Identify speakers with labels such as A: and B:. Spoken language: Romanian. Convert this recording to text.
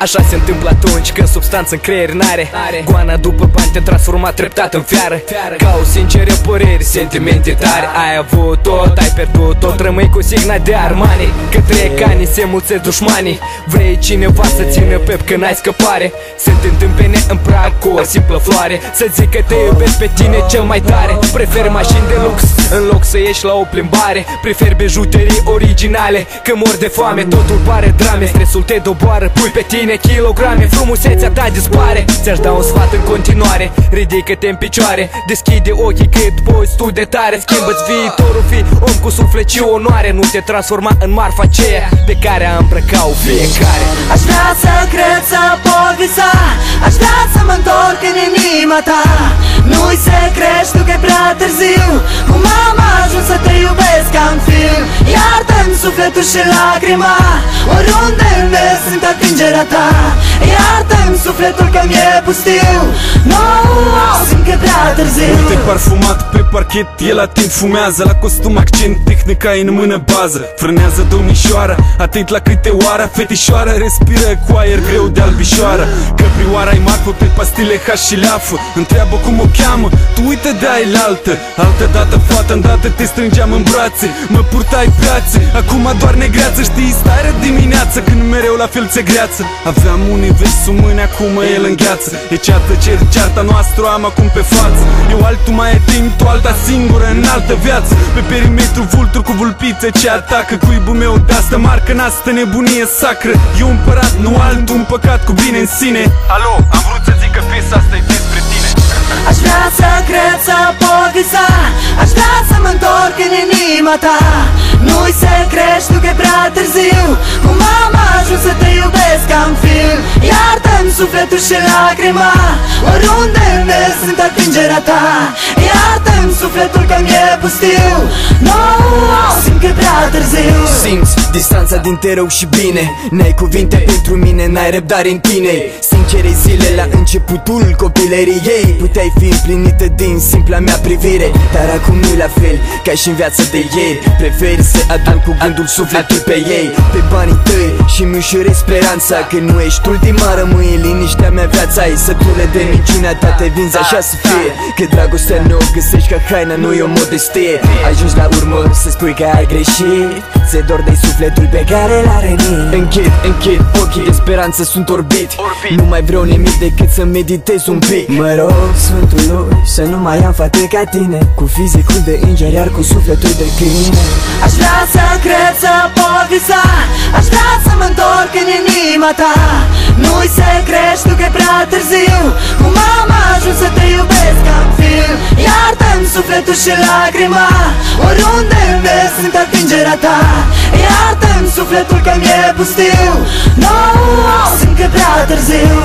A: Așa se întâmplă atunci când substanță în creier n-are. Goana după bani te transforma treptat în fiară. Ca o sinceră păreri, sentimente tare. Ai avut tot, ai pierdut tot, rămâi cu signa de Armani. Către canii se mulțesc dușmanii. Vrei cineva să țină pep că n-ai scăpare. Se te întâmpene în prag cu o simplă floare. Să zic că te iubesc pe tine cel mai tare. Preferi mașini de lux în loc să ieși la o plimbare. Preferi bijuterii originale. Când mor de foame totul pare drame. Stresul te doboară, pui pe tine kilograme. Frumusețea ta dispare. Ți-aș da un sfat în continuare. Ridică-te în picioare, deschide ochii cât poți tu de tare. Schimbă-ți viitorul, fii om cu suflet și onoare. Nu te transforma în marfa aceea pe care a îmbrăcat-o fiecare.
B: Aș vrea să cred, să pot visa. Aș vrea să mă întorc în inima ta. Nu-i secret, știu că e prea târziu. Cum am ajuns să te iubesc ca un film. Iartă-mi sufletul și lacrima. Oriunde merg simt atingerea ta. Iartă-mi sufletul că mi-e pustiu. Nu, simt că e prea târziu.
C: Uite parfumat pe parchet, el la timp fumează. La costum accent, tehnica în mână bază. Frânează domnișoara, atent la câte oară. Fetișoară respiră cu aer greu de albișoară. Căprioara-i marfă pe pastile H și leafă. Întreabă cum o cheamă, tu uite de ailaltă. Altă dată, fată, îndată te strângeam în brațe. Mă purtai pe ațe, acum doar negreață. Știi starea dimineață, când mereu la fel ți-e greață. Aveam universul în mâini, acum el îngheață. E ceartă, cearta noastră am acum pe față. Eu altul mai e timp, tu alta singură în altă viață. Pe perimetru vulturi cu vulpițe ce atacă. Cuibul meu de-asta marcă în asta nebunie sacră. Eu împărat, nu altul, un păcat cu bine în sine. Alo, am vrut să zic că piesa asta e despre tine.
B: Aș vrea să cred, să pot visa. Aș vrea să mă întorc în inima ta. Nu-i secret, știu că e prea târziu. Cum am ajuns să te iubesc ca un film. Iartă-mi sufletul și lacrima. Oriunde merg simt atingerea ta. Iartă-mi sufletul că mi-e pustiu. Nu, simt că e prea târziu.
A: Simți distanța dintre rău și bine. N-ai cuvinte pentru mine, n-ai răbdare în tine. Sincere zile la începutul copilăriei. Puteai fi împlinită din simpla mea privire. Dar acum nu-i la fel ca și în viața de ieri. Preferi să adun cu gândul sufletul pe ei. Pe banii tăi și-mi ușurez speranța. Că nu ești ultima, rămâi în liniștea mea viața. Ai sătule de minciunea ta, te vinzi așa să fie. Că dragostea nu o găsești ca haină, nu e o modestie. Ajungi la urmă să spui că ai greșit. Ți-e dor de sufletul pe care l-a rănit. Închid ochii, de speranță sunt orbit. Nu mai vreau nimic decât să meditez un pic.
B: Mă rog Sfântului să nu mai am fată ca tine. Cu fizicul de înger, iar cu sufletul de câine. Aș vrea să cred, să pot visa. Aș vrea să mă întorc în inima ta. Nu-i secret, știu că e prea târziu. Cum am ajuns să te iubesc ca un film. Iartă-mi sufletul și lacrima. Oriunde merg simt atingerea ta. Iartă-mi sufletul că mi-e pustiu. Nu, simt că e prea târziu.